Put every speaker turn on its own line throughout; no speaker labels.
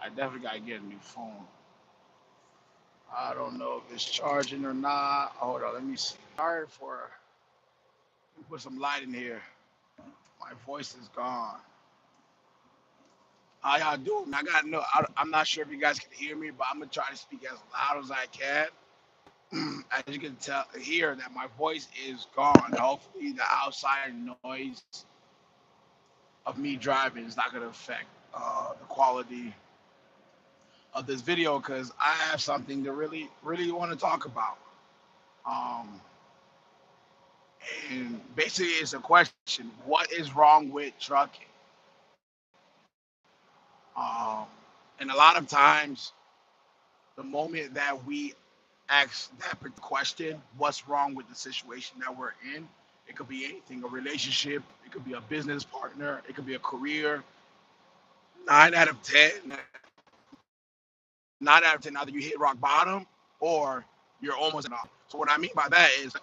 I definitely gotta get a new phone. I don't know if it's charging or not. Hold on, let me see. Sorry for let me put some light in here. My voice is gone. How y'all doing? I got no. I'm not sure if you guys can hear me, but I'm gonna try to speak as loud as I can. As you can tell, hear that my voice is gone. Hopefully, the outside noise of me driving is not gonna affect the quality of this video because I have something to really want to talk about. Um, and basically, it's a question: what is wrong with trucking? Um, and a lot of times, the moment that we ask that question, what's wrong with the situation that we're in? It could be anything, a relationship, it could be a business partner, it could be a career. 9 out of 10, 9 out of 10, either you hit rock bottom or you're almost at off. So what I mean by that is,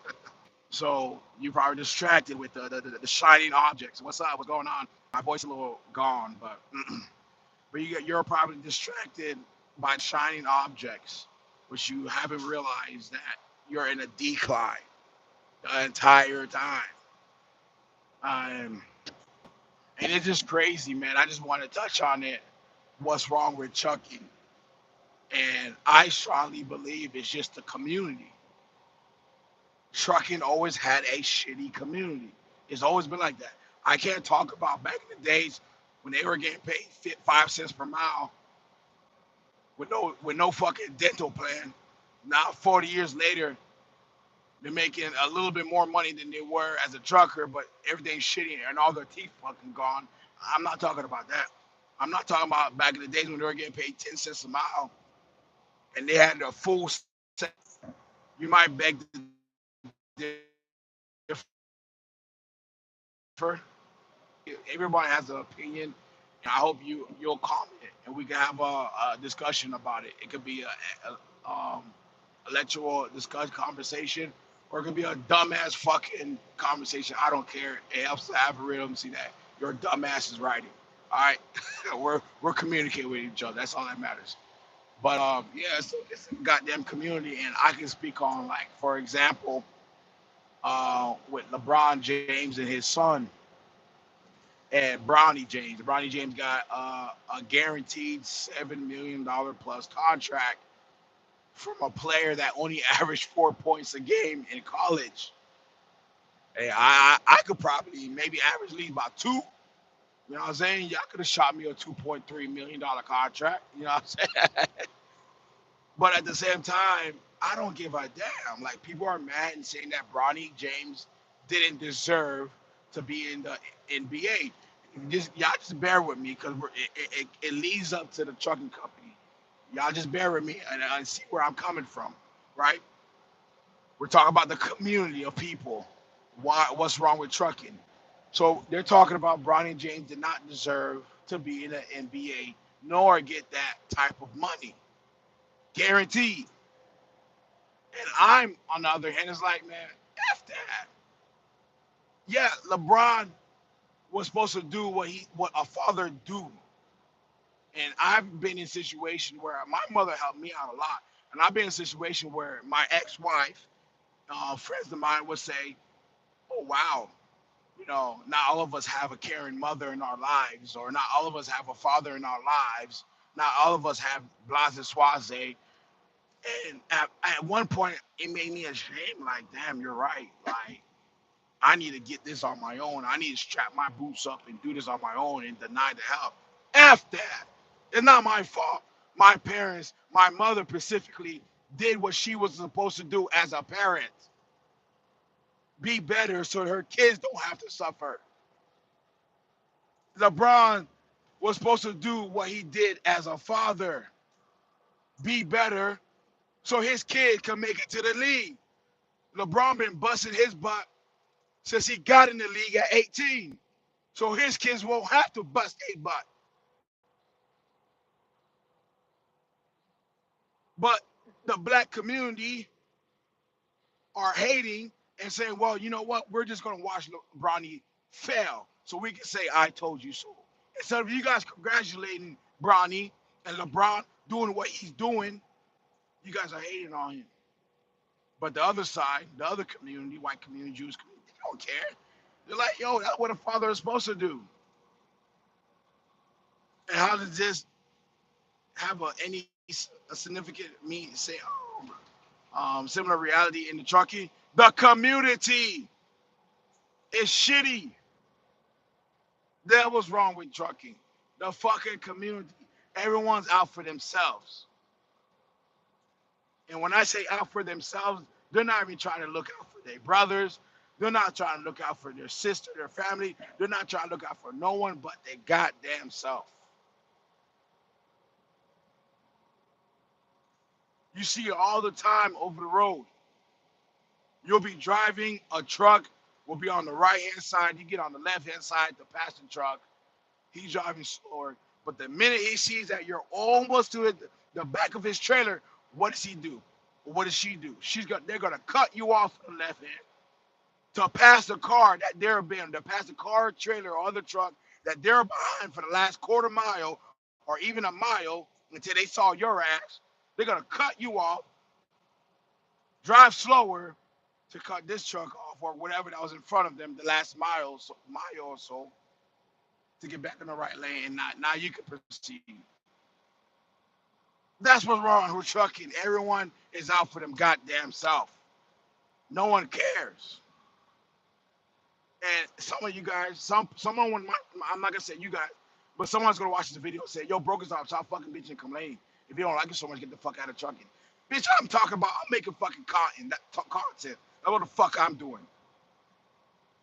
so you're probably distracted with the shining objects. What's up? What's going on? My voice a little gone, but you're probably distracted by shining objects, which you haven't realized that you're in a decline the entire time. Um, and it's just crazy, man. I just want to touch on it. What's wrong with trucking? And I strongly believe it's just the community. Trucking always had a shitty community. It's always been like that. I can't talk about back in the days when they were getting paid 5 cents per mile with no fucking dental plan. Now 40 years later, they're making a little bit more money than they were as a trucker, but everything's shitty and all their teeth fucking gone. I'm not talking about that. I'm not talking about back in the days when they were getting paid 10 cents a mile and they had a full set. You might beg to differ. Everybody has an opinion, and I hope you'll comment and we can have a discussion about it. It could be electoral discussion conversation, or it could be a dumbass fucking conversation. I don't care. It helps the algorithm see that your dumbass is writing. All right, we're communicating with each other. That's all that matters. But yeah, it's a goddamn community, and I can speak on like, for example, with LeBron James and his son and Bronny James. Bronny James got a guaranteed $7 million plus contract from a player that only averaged 4 points a game in college. Hey, I could probably maybe average league about two. You know what I'm saying? Y'all could have shot me a $2.3 million contract. You know what I'm saying? But at the same time, I don't give a damn. Like people are mad and saying that Bronny James didn't deserve to be in the NBA. Just y'all just bear with me because it leads up to the trucking company. Y'all just bear with me and see where I'm coming from, right? We're talking about the community of people. What's wrong with trucking? So they're talking about Bronny James did not deserve to be in the NBA nor get that type of money, guaranteed. And I'm on the other hand, it's like, man, f that. Yeah, LeBron was supposed to do what a father do, and I've been in a situation where my mother helped me out a lot, and I've been in a situation where my ex-wife, friends of mine would say, "Oh wow, not all of us have a caring mother in our lives, or not all of us have a father in our lives, not all of us have blase soise." And at one point, it made me ashamed. Like, damn, you're right. Like, I need to get this on my own. I need to strap my boots up and do this on my own and deny the help. F that. It's not my fault. My parents, my mother specifically, did what she was supposed to do as a parent. Be better so her kids don't have to suffer. LeBron was supposed to do what he did as a father. Be better so his kid can make it to the league. LeBron been busting his butt since he got in the league at 18. So his kids won't have to bust a butt. But the black community are hating and saying, well, you know what? We're just going to watch Bronny fail so we can say, I told you so. Instead of you guys congratulating Bronny And LeBron doing what he's doing, you guys are hating on him. But the other side, the other community, white community, Jewish community, they don't care. They're like, yo, that's what a father is supposed to do. And how does this have a significant me say, similar reality in the trucking? The community is shitty. That was wrong with trucking. The fucking community. Everyone's out for themselves. And when I say out for themselves, they're not even trying to look out for their brothers. They're not trying to look out for their sister, their family. They're not trying to look out for no one but their goddamn self. You see it all the time over the road. You'll be driving, a truck will be on the right hand side. You get on the left hand side, the passenger truck. He's driving slower. But the minute he sees that you're almost to the back of his trailer, what does he do? What does she do? They're gonna cut you off on the left hand to pass the car that they're being, to pass the car, trailer, or other truck that they're behind for the last quarter mile or even a mile until they saw your ass. They're gonna cut you off, drive slower to cut this truck off or whatever that was in front of them the last mile or so to get back in the right lane, and now you can proceed. That's what's wrong with trucking. Everyone is out for them goddamn self. No one cares. And some of you guys, someone, I'm not gonna say you guys, but someone's gonna watch this video and say, "Yo, broke stop, stop fucking bitching and complaining. If you don't like it so much, get the fuck out of trucking." Bitch, I'm talking about. I'm making fucking content. Content. That's what the fuck I'm doing.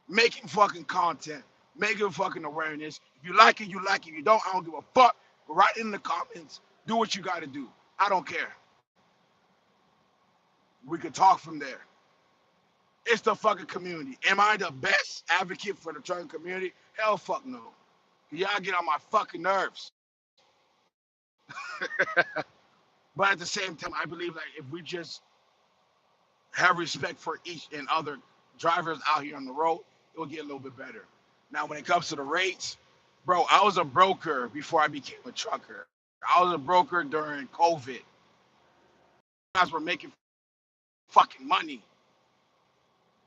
Making fucking content. Making fucking awareness. If you like it, you like it. If you don't, I don't give a fuck. Write in the comments. Do what you gotta do. I don't care. We could talk from there. It's the fucking community. Am I the best advocate for the trucking community? Hell fuck no. Y'all get on my fucking nerves. But at the same time, I believe that if we just have respect for each and other drivers out here on the road, it will get a little bit better. Now, when it comes to the rates, bro, I was a broker before I became a trucker. I was a broker during COVID. Guys were making fucking money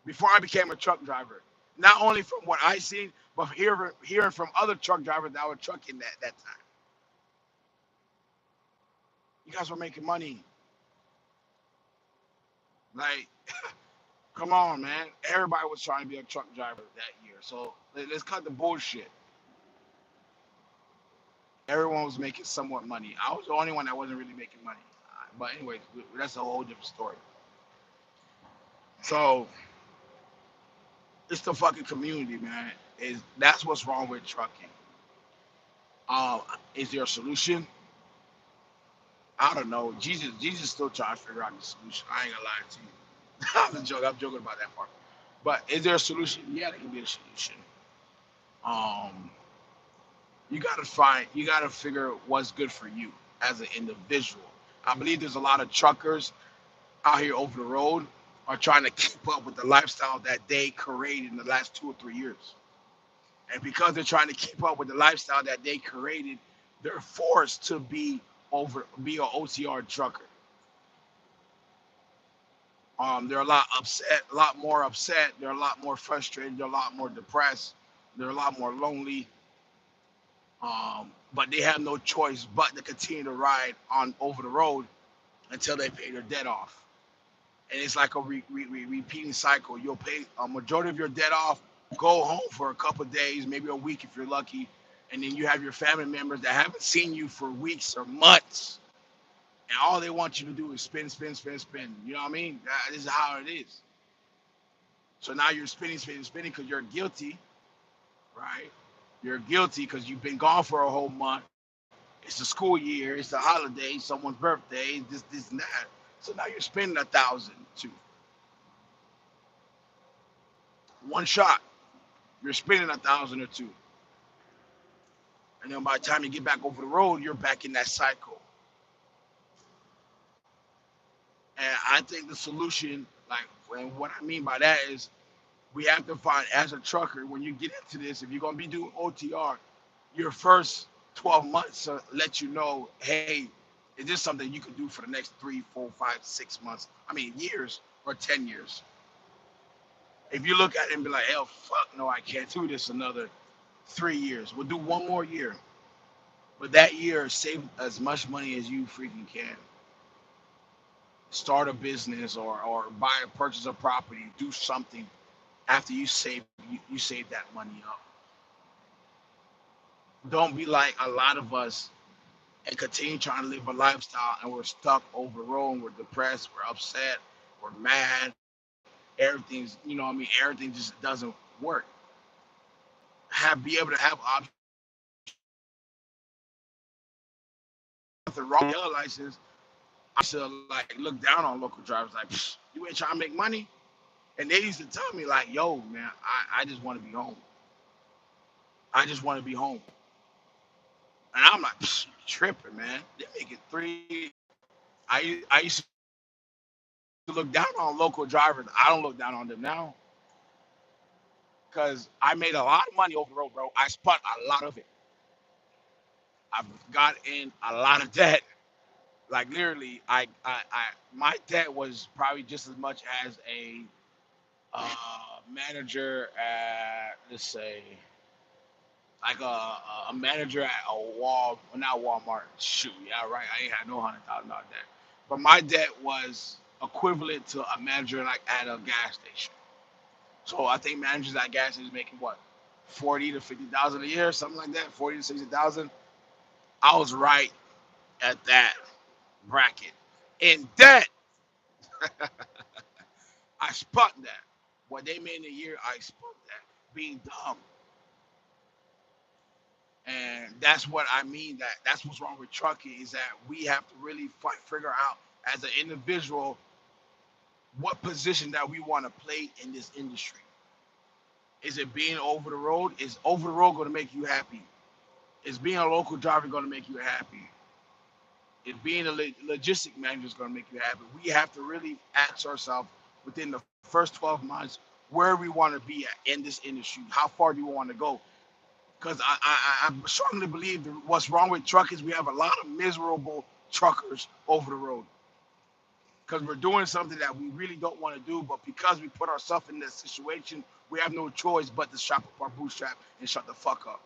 before I became a truck driver. Not only from what I seen, but hearing from other truck drivers that were trucking that time. You guys were making money. Like, come on, man. Everybody was trying to be a truck driver that year. So let's cut the bullshit. Everyone was making somewhat money. I was the only one that wasn't really making money. But anyways, that's a whole different story. So it's the fucking community, man. That's what's wrong with trucking. Is there a solution? I don't know. Jesus still trying to figure out the solution. I ain't gonna lie to you. I'm joking about that part. But is there a solution? Yeah, there can be a solution. Um, you gotta figure what's good for you as an individual. I believe there's a lot of truckers out here over the road are trying to keep up with the lifestyle that they created in the last 2 or 3 years. And because they're trying to keep up with the lifestyle that they created, they're forced to be an OTR trucker. They're a lot upset, a lot more upset. They're a lot more frustrated. They're a lot more depressed. They're a lot more lonely. But they have no choice but to continue to ride on over the road until they pay their debt off. And it's like a repeating cycle. You'll pay a majority of your debt off, go home for a couple of days, maybe a week if you're lucky, and then you have your family members that haven't seen you for weeks or months, and all they want you to do is spend, spend, spend, spend. You know what I mean? This is how it is. So now you're spending, spending, spending because you're guilty, right? You're guilty because you've been gone for a whole month. It's the school year, it's the holiday, someone's birthday, this, and that. So now you're spending 1,000 too. One shot, you're spending 1,000 or two. And then by the time you get back over the road, you're back in that cycle. And I think the solution, like, and what I mean by that is we have to find, as a trucker, when you get into this, if you're gonna be doing OTR, your first 12 months to let you know, hey, is this something you can do for the next 3, 4, 5, 6 months? I mean, years or 10 years. If you look at it and be like, hell, fuck, no, I can't do this another 3 years. We'll do one more year. But that year, save as much money as you freaking can. Start a business or buy a purchase a property. Do something after you save that money up. Don't be like a lot of us and continue trying to live a lifestyle and we're stuck over the road and we're depressed, we're upset, we're mad. Everything's, everything just doesn't work. Be able to have options. Nothing wrong with your license. I used to like look down on local drivers like, you ain't trying to make money. And they used to tell me like, yo, man, I just want to be home. I just want to be home. And I'm like, tripping, man. They make it three. I used to look down on local drivers. I don't look down on them now because I made a lot of money over the road, bro. I spent a lot of it. I've got in a lot of debt. Like literally, my debt was probably just as much as a manager at, let's say, like a manager at a well, not Walmart. Shoot, yeah, right. I ain't had no $100,000 debt, but my debt was equivalent to a manager like at a gas station. So I think managers at gas stations making what, 40 to 50,000 a year, something like that, 40 to 60,000. I was right at that bracket in debt. I spent that. What they made in a year, I spent that being dumb. And that's what I mean. That's what's wrong with trucking is that we have to really figure out as an individual what position that we want to play in this industry. Is it being over the road? Is over the road going to make you happy? Is being a local driver going to make you happy? Is being a logistic manager is going to make you happy? We have to really ask ourselves within the first 12 months where we want to be at in this industry. How far do we want to go? Because I strongly believe that what's wrong with truckers, we have a lot of miserable truckers over the road because we're doing something that we really don't want to do, but because we put ourselves in that situation, we have no choice but to strap up our bootstrap and shut the fuck up.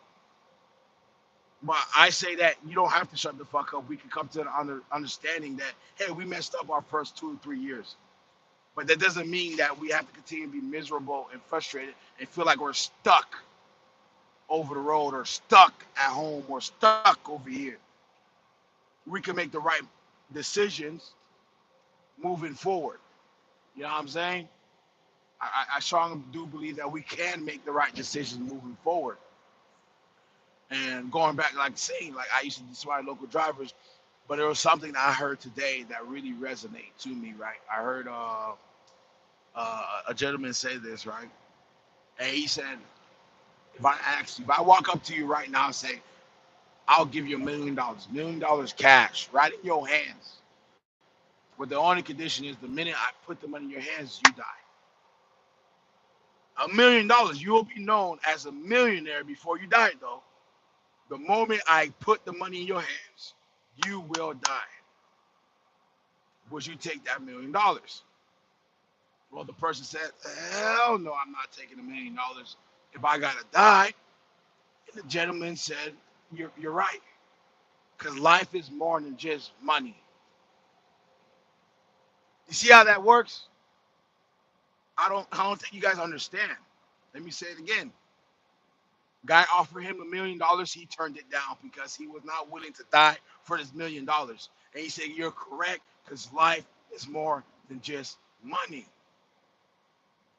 But I say that you don't have to shut the fuck up. We can come to the understanding that, hey, we messed up our first 2 or 3 years. But that doesn't mean that we have to continue to be miserable and frustrated and feel like we're stuck over the road or stuck at home or stuck over here. We can make the right decisions moving forward. You know what I'm saying? I strongly do believe that we can make the right decisions moving forward. And going back, like saying, like I used to despise local drivers, but there was something that I heard today that really resonated to me. Right? I heard a gentleman say this. Right? And he said, if I walk up to you right now and say, I'll give you $1 million cash, right in your hands. But the only condition is the minute I put the money in your hands, you die. $1 million, you will be known as a millionaire before you die, though. The moment I put the money in your hands, you will die. Would you take that $1 million? Well, the person said, hell no, I'm not taking $1 million if I gotta die. And the gentleman said, you're right. Because life is more than just money. You see how that works? I don't think you guys understand. Let me say it again. Guy offered him $1 million. He turned it down because he was not willing to die for this $1 million. And he said, you're correct, because life is more than just money.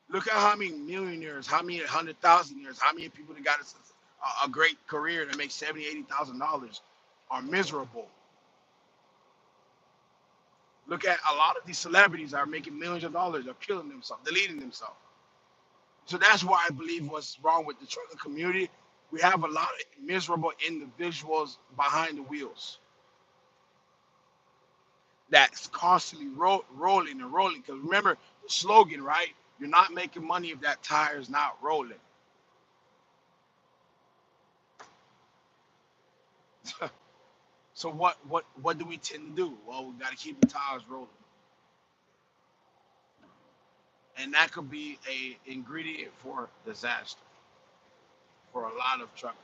Look at how many millionaires, how many 100,000 how many people that got a great career that make 70, $80,000 are miserable. Look at a lot of these celebrities that are making millions of dollars, are killing themselves, deleting themselves. So that's why I believe what's wrong with the trucking community. We have a lot of miserable individuals behind the wheels that's constantly rolling and rolling. Because remember the slogan, right? You're not making money if that tire is not rolling. So what do we tend to do? Well, we got to keep the tires rolling, and that could be a ingredient for disaster for a lot of truckers.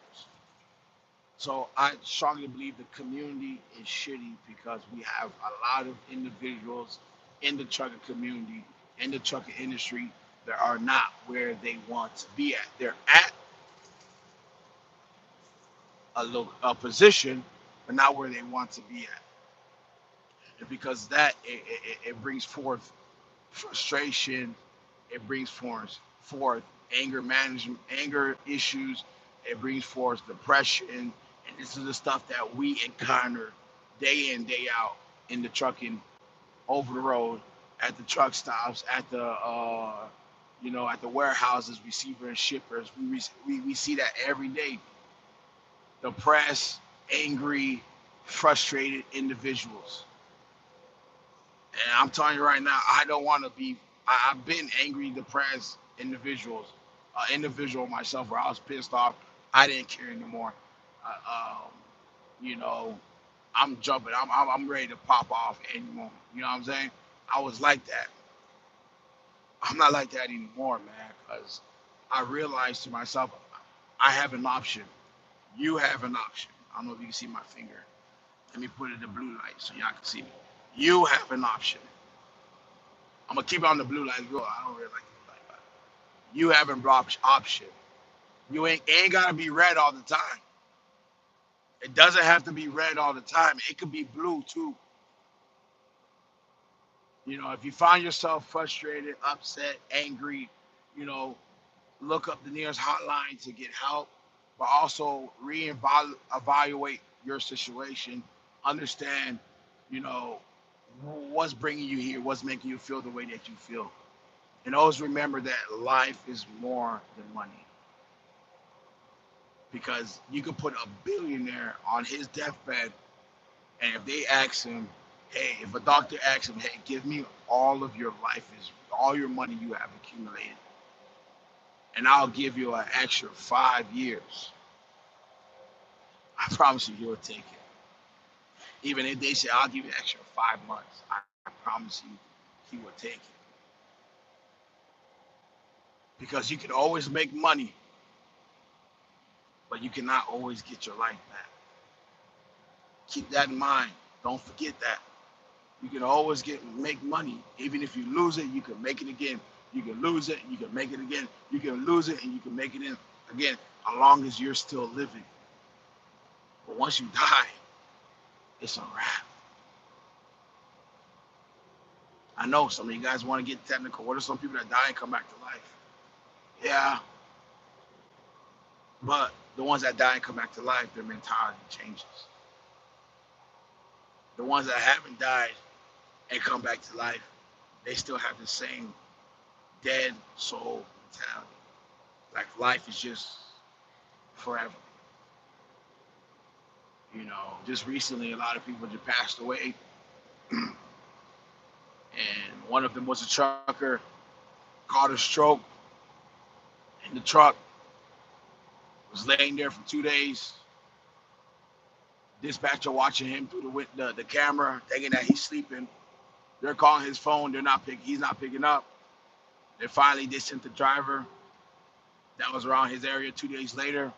So I strongly believe the community is shitty because we have a lot of individuals in the trucking community, in the trucking industry, that are not where they want to be at. They're at a position, but not where they want to be at. And because that, it brings forth frustration, it brings forth anger management, anger issues, it brings forth depression, and this is the stuff that we encounter day in, day out in the trucking, over the road, at the truck stops, at the at the warehouses, receiver and shippers. We see that every day. Depressed, angry, frustrated individuals. And I'm telling you right now, I don't want to be. I've been angry, depressed individuals, individual myself, where I was pissed off. I didn't care anymore. Um, you know, I'm jumping. I'm ready to pop off any moment. You know what I'm saying? I was like that. I'm not like that anymore, man, because I realized to myself, I have an option. You have an option. I don't know if you can see my finger. Let me put it in the blue light so y'all can see me. You have an option. I'm gonna keep it on the blue light. Bro. I don't really like the blue light, but you have an option. You ain't gotta be red all the time. It doesn't have to be red all the time. It could be blue too. If you find yourself frustrated, upset, angry, you know, look up the nearest hotline to get help, but also evaluate your situation. Understand, you know, what's bringing you here, what's making you feel the way that you feel. And always remember that life is more than money. Because you could put a billionaire on his deathbed, and if they ask him, hey, if a doctor asks him, hey, give me all of your life, is all your money you have accumulated, and I'll give you an extra 5 years, I promise you he'll take it. Even if they say, I'll give you an extra 5 months, I promise you he will take it. Because you can always make money, but you cannot always get your life back. Keep that in mind. Don't forget that. You can always make money. Even if you lose it, you can make it again. You can lose it, and you can make it again. You can lose it, and you can make it in again, as long as you're still living. But once you die, it's a wrap. I know some of you guys want to get technical. What are some people that die and come back to life? Yeah, but the ones that die and come back to life, their mentality changes. The ones that haven't died and come back to life, they still have the same dead soul mentality. Like life is just forever. Just recently, a lot of people just passed away, and one of them was a trucker, caught a stroke in the truck, was laying there for 2 days. Dispatcher watching him through the camera, thinking that he's sleeping. They're calling his phone. He's not picking up. Then finally, they sent the driver that was around his area 2 days later.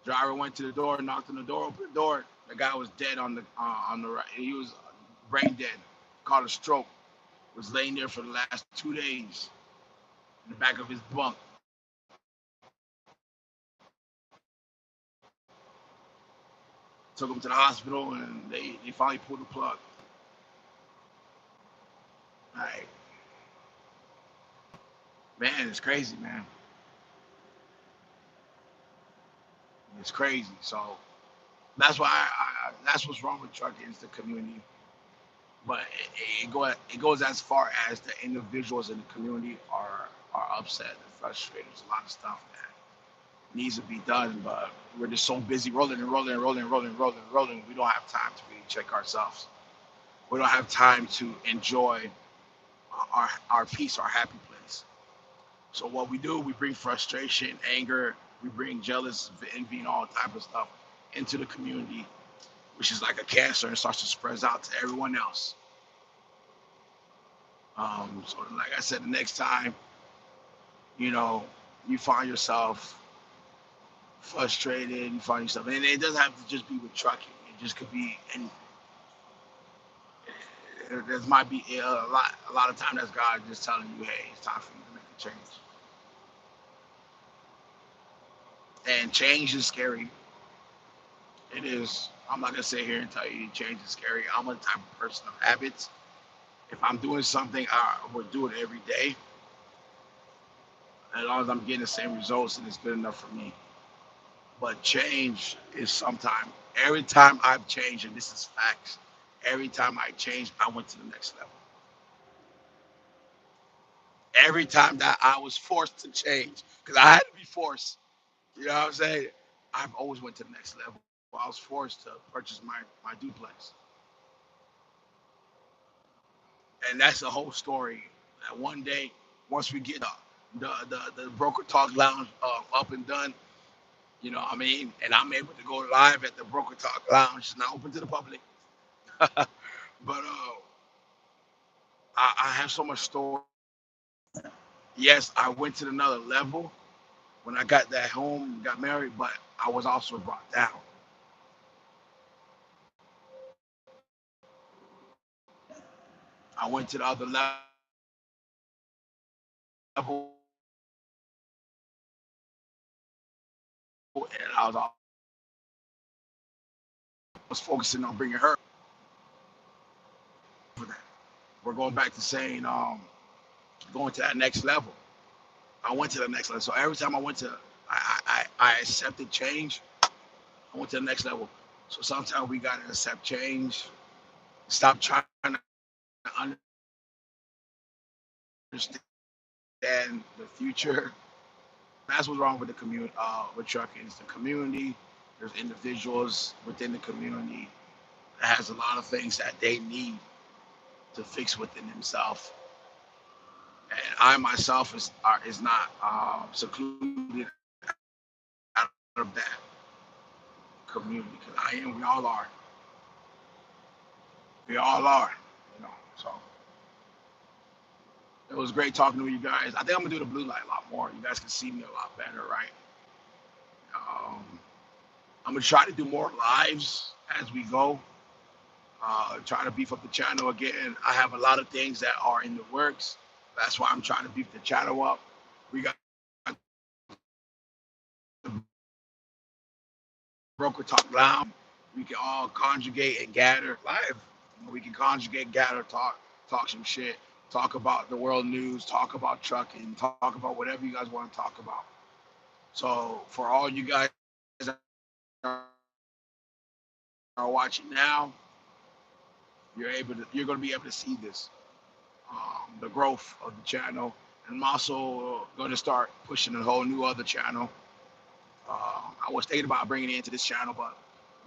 Driver went to the door, knocked on the door, opened the door. The guy was dead on the right. He was brain dead, caught a stroke. Was laying there for the last 2 days in the back of his bunk. Took him to the hospital, and they finally pulled the plug. Like, man, it's crazy, man. It's crazy. So that's why that's what's wrong with trucking is the community. But it goes as far as the individuals in the community are upset and frustrated. There's a lot of stuff that needs to be done, but we're just so busy rolling and rolling and rolling and rolling and rolling and rolling. We don't have time to really check ourselves. We don't have time to enjoy our peace, our happy place. So what we do, we bring frustration, anger, we bring jealous, envy, and all type of stuff into the community, which is like a cancer and starts to spread out to everyone else. So like I said, the next time, you know, you find yourself frustrated, you find yourself, and it doesn't have to just be with trucking. It just could be, and there might be a lot of time that's God just telling you, hey, it's time for you to make a change. And change is scary. It is. I'm not gonna sit here and tell you change is scary. I'm a type of person of habits. If I'm doing something, I will do it every day. As long as I'm getting the same results, and it's good enough for me. But change is sometimes. Every time I've changed, and this is facts, every time I changed, I went to the next level. Every time that I was forced to change, because I had to be forced. You know what I'm saying? I've always went to the next level. I was forced to purchase my duplex, and that's the whole story. That one day, once we get the broker talk lounge up and done, you know what I mean, and I'm able to go live at the broker talk lounge. It's not open to the public, but I have so much story. Yes, I went to another level when I got that home, got married, but I was also brought down. I went to the other level, and was focusing on bringing her for that. We're going back to saying, going to that next level. I went to the next level. So every time I went to, I accepted change. I went to the next level. So sometimes we gotta accept change. Stop trying to understand the future. That's what's wrong with the community. With trucking, it's the community. There's individuals within the community that has a lot of things that they need to fix within themselves. And I myself is not secluded out of that community because I am. We all are. We all are. You know. So it was great talking to you guys. I think I'm gonna do the blue light a lot more. You guys can see me a lot better, right? Um, I'm gonna try to do more lives as we go. Try to beef up the channel again. I have a lot of things that are in the works. That's why I'm trying to beef the channel up. We got Broker Talk Lounge. We can all conjugate and gather live. We can conjugate, gather, talk some shit, talk about the world news, talk about trucking, talk about whatever you guys want to talk about. So for all you guys that are watching now, you're going to be able to see this, the growth of the channel. And I'm also going to start pushing a whole new other channel. I was thinking about bringing it into this channel, but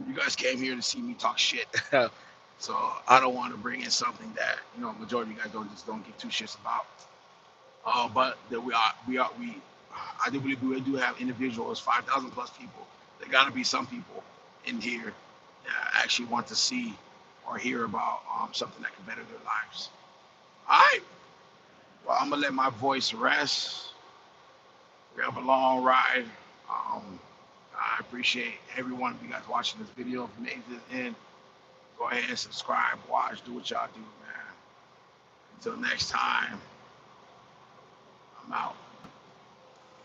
you guys came here to see me talk shit. So I don't want to bring in something that majority of you guys don't give two shits about. But that I do believe we do have individuals, 5,000 plus people. There got to be some people in here that actually want to see or hear about something that can better their lives. All right. Well, I'm gonna let my voice rest. We have a long ride. Um, I appreciate every one of you guys watching this video. If you made this in, go ahead and subscribe, watch, do what y'all do, man. Until next time.